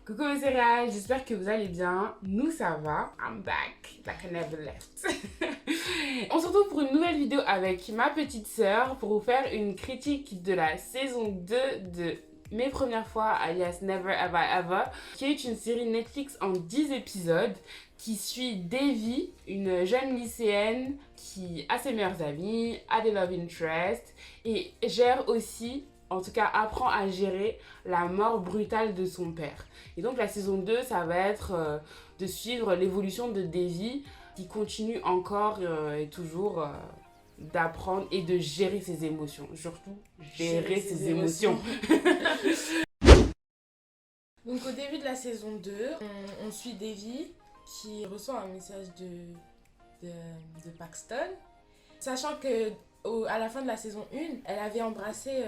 Coucou mes céréales, j'espère que vous allez bien. Nous ça va. I'm back, like I never left. On se retrouve pour une nouvelle vidéo avec ma petite sœur pour vous faire une critique de la saison 2 de Mes Premières Fois, alias Never Have I Ever, qui est une série Netflix en 10 épisodes qui suit Devi, une jeune lycéenne qui a ses meilleurs amis, a des love interests et gère aussi, en tout cas apprend à gérer la mort brutale de son père. Et donc la saison 2, ça va être de suivre l'évolution de Devi qui continue encore et toujours d'apprendre et de gérer ses émotions. Surtout gérer ses émotions. Donc au début de la saison 2, on suit Devi qui reçoit un message de Paxton, sachant que à la fin de la saison 1, elle avait embrassé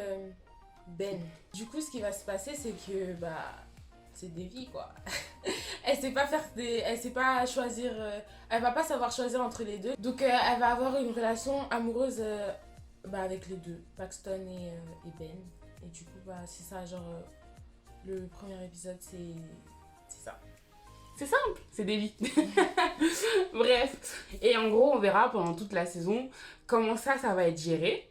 Ben. Du coup, ce qui va se passer, c'est que c'est Devi quoi. Elle sait pas choisir, elle va pas savoir choisir entre les deux. Donc elle va avoir une relation amoureuse avec les deux, Paxton et Ben. Et du coup c'est ça, genre le premier épisode c'est ça. C'est simple, c'est Devi. Bref, et en gros, on verra pendant toute la saison comment ça va être géré.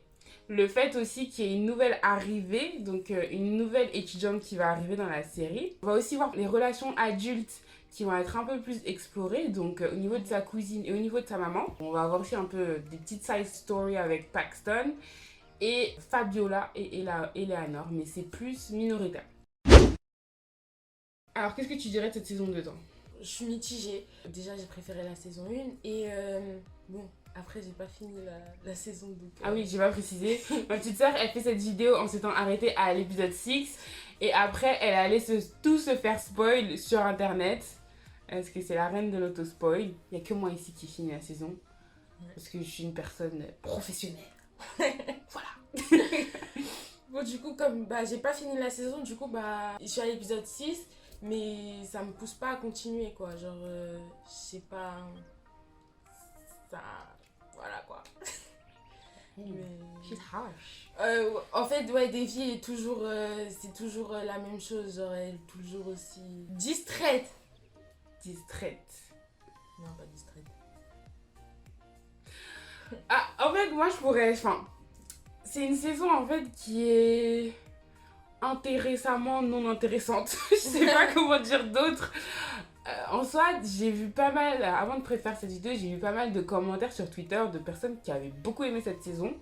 Le fait aussi qu'il y ait une nouvelle arrivée, donc une nouvelle étudiante qui va arriver dans la série. On va aussi voir les relations adultes qui vont être un peu plus explorées, donc au niveau de sa cousine et au niveau de sa maman. On va avoir aussi un peu des petites side stories avec Paxton et Fabiola et Eleanor, mais c'est plus minoritaire. Alors, qu'est-ce que tu dirais de cette saison 2 toi ? Je suis mitigée. Déjà, j'ai préféré la saison 1 et bon, après, j'ai pas fini la saison 2. Ah oui, j'ai pas précisé. Ma petite sœur, elle fait cette vidéo en s'étant arrêtée à l'épisode 6 et après, elle allait tout se faire spoil sur internet parce que c'est la reine de l'auto-spoil. Il y a que moi ici qui finis la saison parce que je suis une personne professionnelle. Voilà. Bon, du coup, comme j'ai pas fini la saison, du coup, je suis à l'épisode 6. Mais ça me pousse pas à continuer quoi, genre je sais pas, ça, voilà quoi. She's harsh. En fait ouais, Devi est toujours, c'est toujours la même chose, genre elle est toujours aussi distraite. Non, pas distraite. Ah, en fait moi je pourrais, c'est une saison en fait qui est intéressamment non intéressante. Je sais pas comment dire d'autre. En soi, j'ai vu pas mal, avant de préparer cette vidéo, j'ai vu pas mal de commentaires sur Twitter de personnes qui avaient beaucoup aimé cette saison.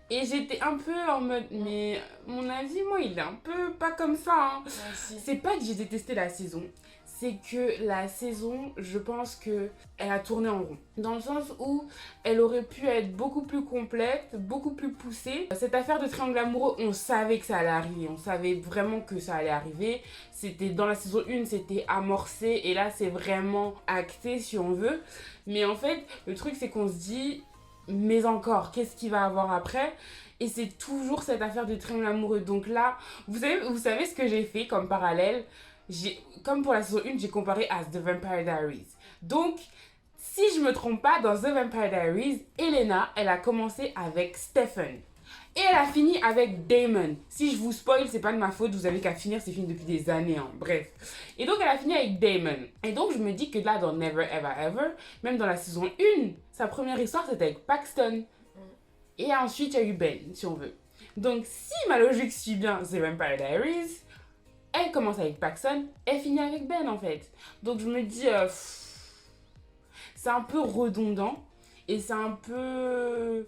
Et j'étais un peu en mode, mais mon avis, moi, il est un peu pas comme ça. Hein. C'est pas que j'ai détesté la saison, c'est que la saison, je pense que elle a tourné en rond. Dans le sens où elle aurait pu être beaucoup plus complète, beaucoup plus poussée. Cette affaire de triangle amoureux, on savait que ça allait arriver. On savait vraiment que ça allait arriver. C'était dans la saison 1, c'était amorcé. Et là, c'est vraiment acté, si on veut. Mais en fait, le truc, c'est qu'on se dit, mais encore, qu'est-ce qu'il va avoir après ? Et c'est toujours cette affaire de triangle amoureux. Donc là, vous savez ce que j'ai fait comme parallèle ? Comme pour la saison 1, j'ai comparé à The Vampire Diaries. Donc, si je me trompe pas, dans The Vampire Diaries, Elena, elle a commencé avec Stephen. Et elle a fini avec Damon. Si je vous spoil, c'est pas de ma faute, vous avez qu'à finir, c'est fini depuis des années, hein. Bref. Et donc, elle a fini avec Damon. Et donc, je me dis que là, dans Never Ever Ever, même dans la saison 1, sa première histoire, c'était avec Paxton. Et ensuite, il y a eu Ben, si on veut. Donc, si ma logique suit bien The Vampire Diaries, elle commence avec Paxton, elle finit avec Ben en fait. Donc je me dis, c'est un peu redondant et c'est un peu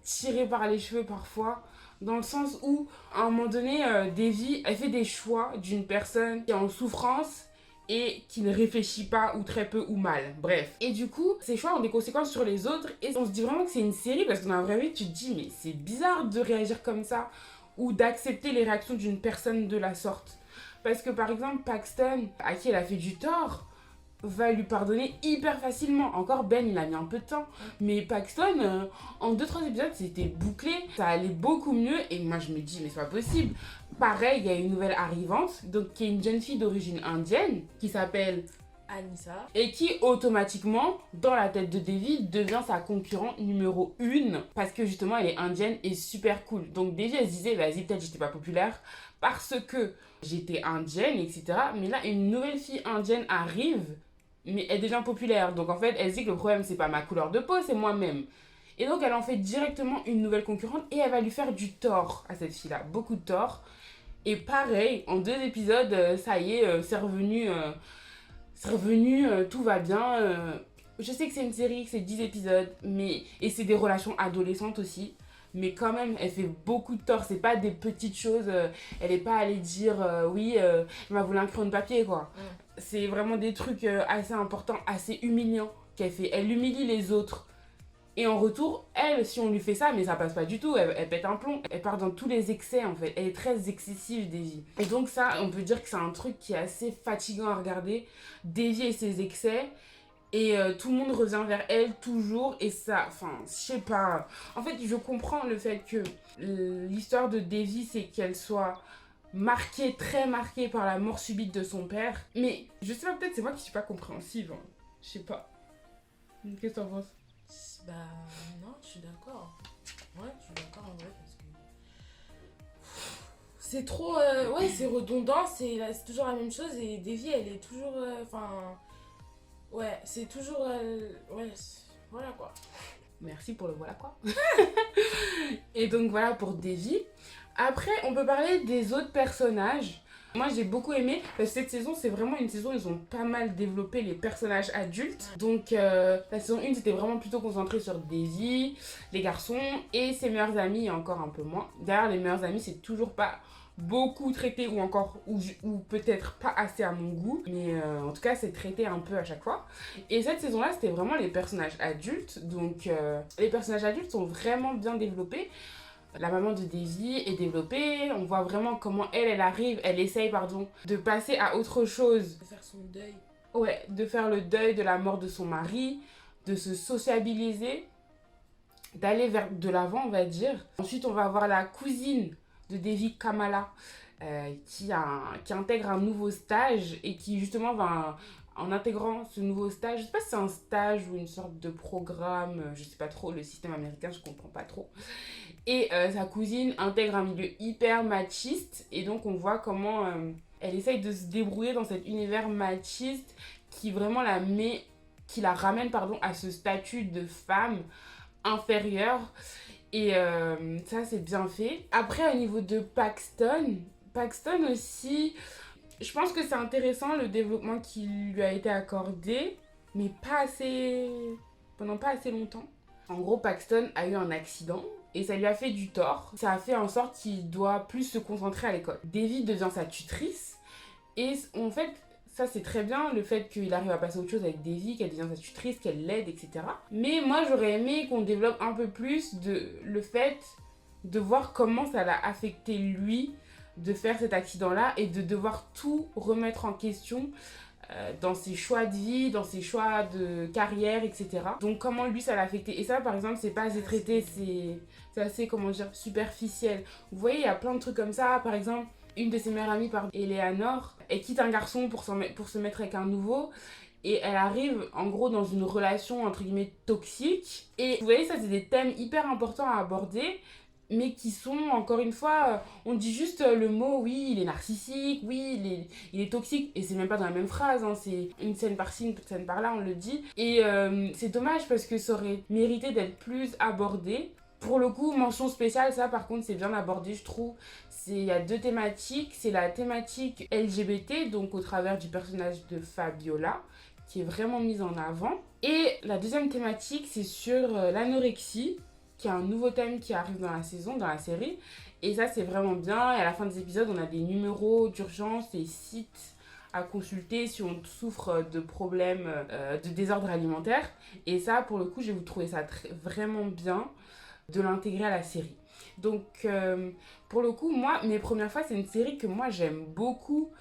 tiré par les cheveux parfois. Dans le sens où, à un moment donné, Devi, elle fait des choix d'une personne qui est en souffrance et qui ne réfléchit pas ou très peu ou mal. Bref. Et du coup, ces choix ont des conséquences sur les autres et on se dit vraiment que c'est une série parce que dans la vraie vie, tu te dis, mais c'est bizarre de réagir comme ça ou d'accepter les réactions d'une personne de la sorte. Parce que par exemple, Paxton, à qui elle a fait du tort, va lui pardonner hyper facilement. Encore Ben, il a mis un peu de temps. Mais Paxton, en 2-3 épisodes, c'était bouclé. Ça allait beaucoup mieux. Et moi, je me dis, mais c'est pas possible. Pareil, il y a une nouvelle arrivante, donc qui est une jeune fille d'origine indienne, qui s'appelle Anissa. Et qui automatiquement, dans la tête de Devi, devient sa concurrente numéro 1 parce que justement elle est indienne et super cool. Donc Devi elle se disait, vas-y, peut-être j'étais pas populaire parce que j'étais indienne, etc. Mais là, une nouvelle fille indienne arrive, mais elle devient populaire. Donc en fait, elle se dit que le problème, c'est pas ma couleur de peau, c'est moi-même. Et donc, elle en fait directement une nouvelle concurrente et elle va lui faire du tort à cette fille-là, beaucoup de tort. Et pareil, en 2 épisodes, ça y est, c'est revenu, tout va bien. Je sais que c'est une série, que c'est 10 épisodes, mais et c'est des relations adolescentes aussi. Mais quand même, elle fait beaucoup de tort. C'est pas des petites choses. Elle est pas allée dire oui, elle m'a volé un crayon de papier, quoi. C'est vraiment des trucs assez importants, assez humiliants qu'elle fait. Elle humilie les autres. Et en retour, elle, si on lui fait ça, mais ça passe pas du tout, elle pète un plomb. Elle part dans tous les excès en fait. Elle est très excessive, Davy. Et donc ça, on peut dire que c'est un truc qui est assez fatigant à regarder. Davy et ses excès. Et tout le monde revient vers elle toujours. Et ça, enfin, je sais pas. En fait, je comprends le fait que l'histoire de Davy, c'est qu'elle soit marquée, très marquée par la mort subite de son père. Mais je sais pas, peut-être c'est moi qui suis pas compréhensive. Hein. Je sais pas. Qu'est-ce que t'en penses? Bah non, je suis d'accord. Ouais, je suis d'accord en vrai parce que c'est trop ouais, c'est redondant, c'est toujours la même chose et Davy elle est toujours enfin ouais, c'est toujours ouais, voilà quoi. Merci pour le voilà quoi. Et donc voilà pour Davy. Après, on peut parler des autres personnages. Moi j'ai beaucoup aimé parce que cette saison c'est vraiment une saison où ils ont pas mal développé les personnages adultes. Donc la saison 1 c'était vraiment plutôt concentré sur Davy, les garçons et ses meilleurs amis et encore un peu moins. D'ailleurs les meilleurs amis c'est toujours pas beaucoup traité ou encore ou peut-être pas assez à mon goût, mais en tout cas c'est traité un peu à chaque fois. Et cette saison là c'était vraiment les personnages adultes, donc les personnages adultes sont vraiment bien développés. La maman de Davy est développée, on voit vraiment comment elle arrive, elle essaye pardon de passer à autre chose, De faire son deuil. ouais, de faire le deuil de la mort de son mari, de se sociabiliser, d'aller vers de l'avant on va dire. Ensuite on va voir la cousine de Davy, Kamala, qui intègre un nouveau stage et qui justement va en intégrant ce nouveau stage, je sais pas si c'est un stage ou une sorte de programme, je sais pas trop, le système américain je comprends pas trop. Et sa cousine intègre un milieu hyper machiste et donc on voit comment elle essaye de se débrouiller dans cet univers machiste qui vraiment qui la ramène pardon à ce statut de femme inférieure. Et ça, c'est bien fait. Après, au niveau de Paxton aussi, je pense que c'est intéressant le développement qui lui a été accordé, mais pendant pas assez longtemps. En gros, Paxton a eu un accident et ça lui a fait du tort. Ça a fait en sorte qu'il doit plus se concentrer à l'école. Davy devient sa tutrice et en fait, ça c'est très bien, le fait qu'il arrive à passer à autre chose avec Davy, qu'elle devient sa tutrice, qu'elle l'aide, etc. Mais moi j'aurais aimé qu'on développe un peu plus le fait de voir comment ça l'a affecté lui de faire cet accident-là et de devoir tout remettre en question dans ses choix de vie, dans ses choix de carrière, etc. Donc comment lui ça l'a affecté. Et ça par exemple c'est pas assez traité, c'est assez comment dire superficiel. Vous voyez il y a plein de trucs comme ça, par exemple une de ses meilleures amies, Eleanor, elle quitte un garçon pour se mettre avec un nouveau. Et elle arrive en gros dans une relation entre guillemets toxique. Et vous voyez, ça c'est des thèmes hyper importants à aborder, mais qui sont encore une fois, on dit juste le mot, oui, il est narcissique, oui, il est toxique. Et c'est même pas dans la même phrase, hein, c'est une scène par-ci, une scène par-là, on le dit. Et c'est dommage parce que ça aurait mérité d'être plus abordé. Pour le coup, mention spéciale, ça par contre c'est bien abordé je trouve. Il y a 2 thématiques, c'est la thématique LGBT, donc au travers du personnage de Fabiola, qui est vraiment mise en avant. Et la deuxième thématique, c'est sur l'anorexie, qui est un nouveau thème qui arrive dans la série. Et ça c'est vraiment bien, et à la fin des épisodes, on a des numéros d'urgence, des sites à consulter si on souffre de problèmes de désordre alimentaire. Et ça, pour le coup, je vais vous trouver ça vraiment bien de l'intégrer à la série. Donc pour le coup moi mes premières fois c'est une série que moi j'aime beaucoup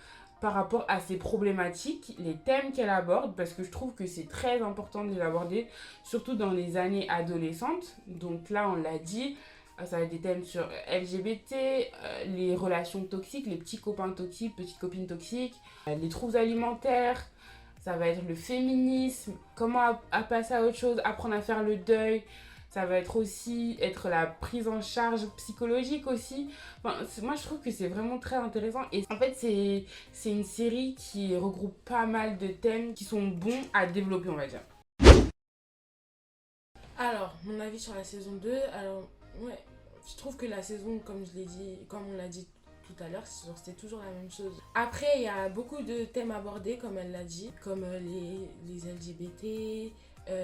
par rapport à ses problématiques, les thèmes qu'elle aborde, parce que je trouve que c'est très important de les aborder surtout dans les années adolescentes. Donc là on l'a dit, ça va être des thèmes sur LGBT, les relations toxiques, les petits copains toxiques, petites copines toxiques, les troubles alimentaires, ça va être le féminisme, comment à passer à autre chose, apprendre à faire le deuil. Ça va être aussi être la prise en charge psychologique aussi. Enfin, moi, je trouve que c'est vraiment très intéressant. Et en fait, c'est une série qui regroupe pas mal de thèmes qui sont bons à développer, on va dire. Alors, mon avis sur la saison 2, alors, ouais, je trouve que la saison, comme je l'ai dit, comme on l'a dit tout à l'heure, c'était toujours la même chose. Après, il y a beaucoup de thèmes abordés, comme elle l'a dit, comme les LGBT,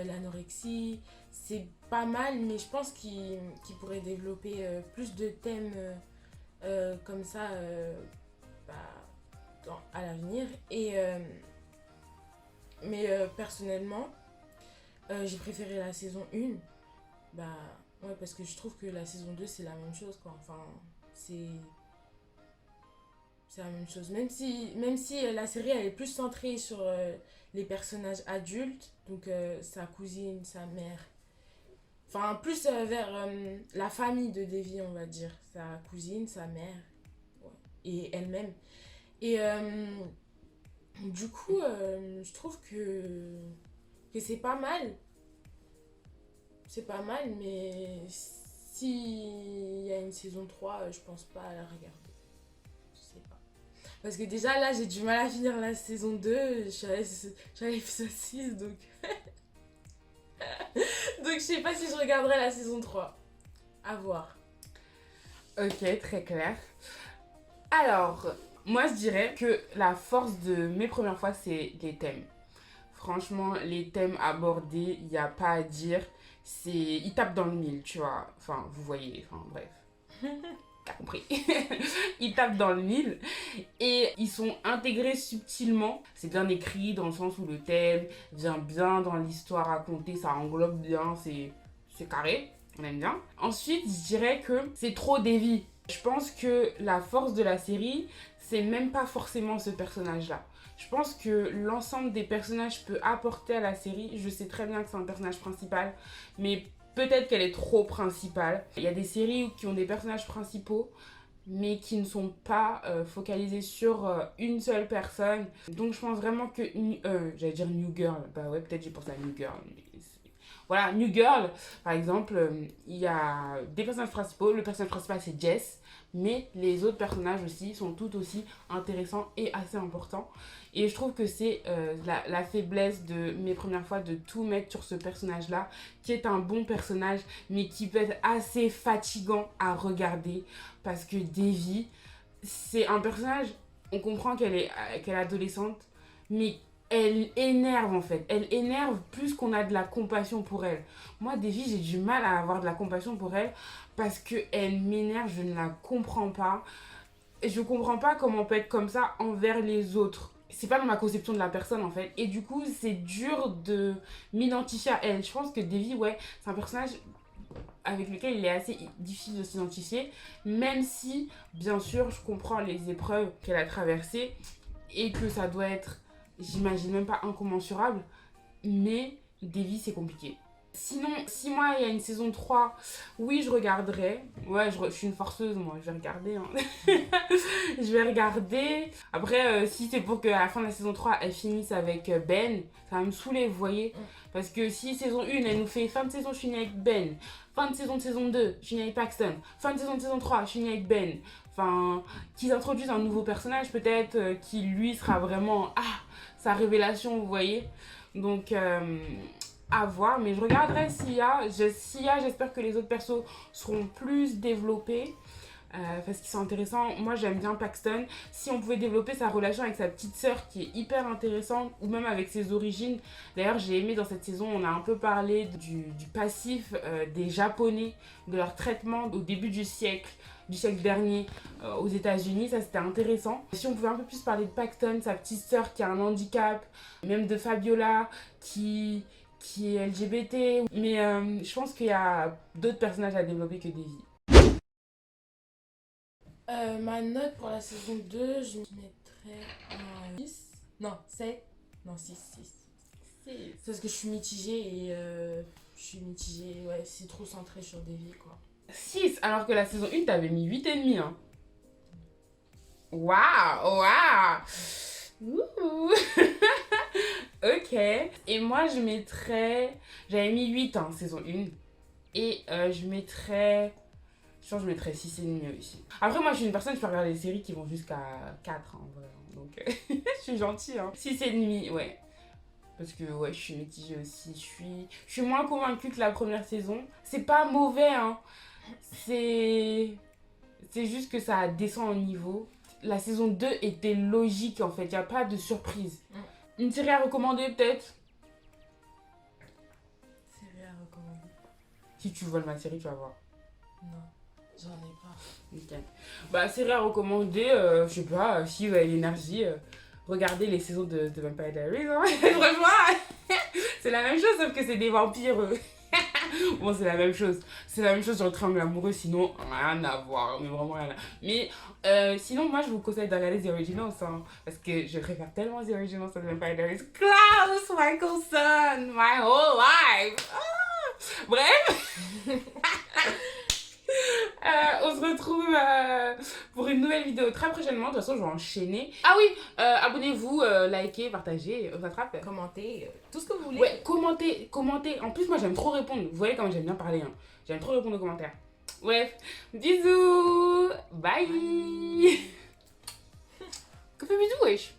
l'anorexie. C'est pas mal, mais je pense qu'il pourrait développer plus de thèmes comme ça bah, à l'avenir. Mais personnellement, j'ai préféré la saison 1. Bah, ouais, parce que je trouve que la saison 2, c'est la même chose, quoi. Enfin, c'est c'est la même chose. Même si la série, elle est plus centrée sur les personnages adultes, donc sa cousine, sa mère. Enfin, plus vers la famille de Devi, on va dire. Sa cousine, sa mère, ouais, et elle-même. Et du coup, je trouve que c'est pas mal. C'est pas mal, mais s'il y a une saison 3, je pense pas à la regarder. Je sais pas. Parce que déjà, là, j'ai du mal à finir la saison 2. Je suis à l'épisode 6, donc... donc je sais pas si je regarderai la saison 3. À voir. Ok, très clair. Alors, moi je dirais que la force de mes premières fois, c'est les thèmes. Franchement, les thèmes abordés, il n'y a pas à dire. Ils tapent dans le mille, tu vois. Enfin, vous voyez, enfin bref. T'as compris. Ils tapent dans le mille et ils sont intégrés subtilement. C'est bien écrit dans le sens où le thème vient bien dans l'histoire racontée, ça englobe bien, c'est carré, on aime bien. Ensuite, je dirais que c'est trop Devi. Je pense que la force de la série, c'est même pas forcément ce personnage-là. Je pense que l'ensemble des personnages peut apporter à la série. Je sais très bien que c'est un personnage principal, mais peut-être qu'elle est trop principale. Il y a des séries qui ont des personnages principaux, mais qui ne sont pas focalisés sur une seule personne. Donc je pense vraiment que... j'allais dire New Girl. Bah ouais, peut-être j'ai pensé à New Girl. Voilà, New Girl, par exemple, il y a des personnages principaux. Le personnage principal, c'est Jess. Mais les autres personnages aussi sont tout aussi intéressants et assez importants. Et je trouve que c'est la faiblesse de mes premières fois de tout mettre sur ce personnage-là, qui est un bon personnage, mais qui peut être assez fatigant à regarder. Parce que Devi, c'est un personnage, on comprend qu'elle est adolescente, mais elle énerve en fait. Elle énerve plus qu'on a de la compassion pour elle. Moi, Devi, j'ai du mal à avoir de la compassion pour elle parce qu'elle m'énerve, je ne la comprends pas. Je comprends pas comment on peut être comme ça envers les autres. C'est pas dans ma conception de la personne en fait. Et du coup, c'est dur de m'identifier à elle. Je pense que Devi, ouais, c'est un personnage avec lequel il est assez difficile de s'identifier. Même si, bien sûr, je comprends les épreuves qu'elle a traversées et que ça doit être, j'imagine même pas incommensurable. Mais Devi, c'est compliqué. Sinon, si moi il y a une saison 3, oui, je regarderai. Ouais, je suis une forceuse, moi, je vais regarder. Hein. Je vais regarder. Après, si c'est pour qu'à la fin de la saison 3, elle finisse avec Ben, ça va me saouler, vous voyez. Parce que si saison 1, elle nous fait fin de saison, je finis avec Ben. Fin de saison 2, je finis avec Paxton. Fin de saison 3, je finis avec Ben. Enfin, qu'ils introduisent un nouveau personnage, peut-être, qui lui sera vraiment, sa révélation, vous voyez. Donc, à voir, mais je regarderai j'espère que les autres persos seront plus développés parce qu'ils sont intéressants. Moi, j'aime bien Paxton. Si on pouvait développer sa relation avec sa petite sœur qui est hyper intéressante, ou même avec ses origines. D'ailleurs, j'ai aimé dans cette saison, on a un peu parlé du passif des Japonais, de leur traitement au début du siècle dernier aux États-Unis. Ça, c'était intéressant. Si on pouvait un peu plus parler de Paxton, sa petite sœur qui a un handicap, même de Fabiola qui est LGBT. Mais je pense qu'il y a d'autres personnages à développer que Devi. Ma note pour la saison 2, je mettrais un 6. Non, 7. Non, 6. C'est parce que je suis mitigée et ouais, c'est trop centré sur Devi, quoi. 6, alors que la saison 1, t'avais mis 8,5. Hein. Waouh. Ok. Et moi, j'avais mis 8 saison 1. Et je mettrais... Je pense que je mettrais 6,5 aussi. Après, moi, je suis une personne, je peux regarder des séries qui vont jusqu'à 4, en vrai. Donc, je suis gentille, hein. 6,5, ouais. Parce que, ouais, je suis mitigée aussi. Je suis moins convaincue que la première saison. C'est pas mauvais, hein. C'est juste que ça descend en niveau. La saison 2 était logique, en fait. Il n'y a pas de surprise. Une série à recommander, peut-être? Série à recommander. Si tu voles ma série, tu vas voir. Non, j'en ai pas. Nickel. Bah, série à recommander, je sais pas, si vous avez l'énergie, regardez les saisons de Vampire Diaries. Hein. Franchement, c'est la même chose, sauf que c'est des vampires. Bon, c'est la même chose. C'est la même chose sur le triangle amoureux, sinon rien à voir. Mais vraiment rien à... Mais sinon, moi, je vous conseille de regarder The Originals. Hein, parce que je préfère tellement The Originals à The Vampire Diaries. Klaus Michelson, my whole life. Ah. Bref. On se retrouve pour une nouvelle vidéo très prochainement. De toute façon, je vais enchaîner. Ah oui, abonnez-vous, likez, partagez, on s'attrape. Commentez, tout ce que vous voulez. Ouais, commentez. En plus, moi, j'aime trop répondre. Vous voyez comme j'aime bien parler. Hein. J'aime trop répondre aux commentaires. Bref, bisous. Bye. Que fait bisous, wesh.